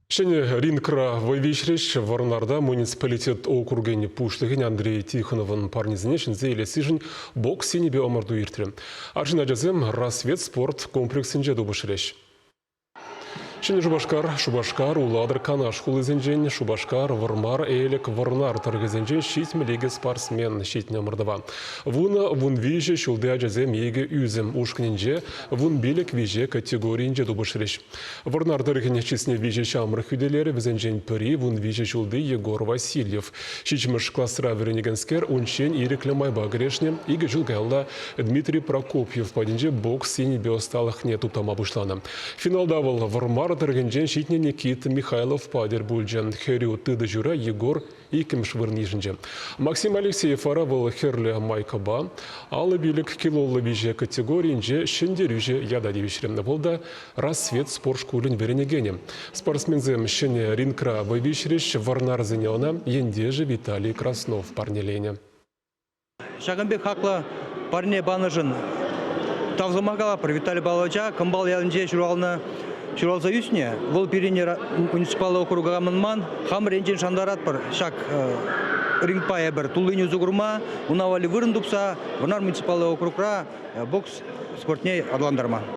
Шене ринкра вайвишреш варнарда муниципалитет округени пуштыгин Андрей Тихоновын парнизине шинзе елесижин бокс сенебе омарду иртре. Аржин аджазем рассвет спорт комплексинже дубышреш. Шене Шубашкар, уладыр канаш хулызенжен, Шубашкар, вармар, элек, варнар таргызенжен шитмелеге спортсмен шитне мырдава. Вун виже шулды аджазем еге үзем ушкненже, вун белек виже категорийнже дубышреш. Варнар таргыне чисне виже шамры хүделері візенжен пыри, вун виже шулды Егор Васильев. Шичмыш классыра веренегенскер унчен ирекле майба грешне, иге жылгайла Дмитрий Прокопьев падинже бокс сенебе осталых не туптама бушлана. Финалда был вармар Таргенжен шитне Никит Михайлов падер бульджен. Херю тыды жура Егор иким швырниженже. Максим Алексеев аравыл херле майкаба, алы билік килолы виже категорийнже шендерюже яда девишремна болда рассвет спорт школын беренегене. Спортсмензем шене ринкра вайвишреш варнар зенеона ендеже Виталий Краснов парнелене. Шагамбек хакла парне баныжын тавзамагала про Виталий Баловича, камбал ялынже Шуралза юсне, вол перенер муниципалы округа манман, хам ренжен шандарат пар шак рингпая бір тулыню зугурма, унавали вырындупса, ванар муниципалы округра бокс спортней адландарма.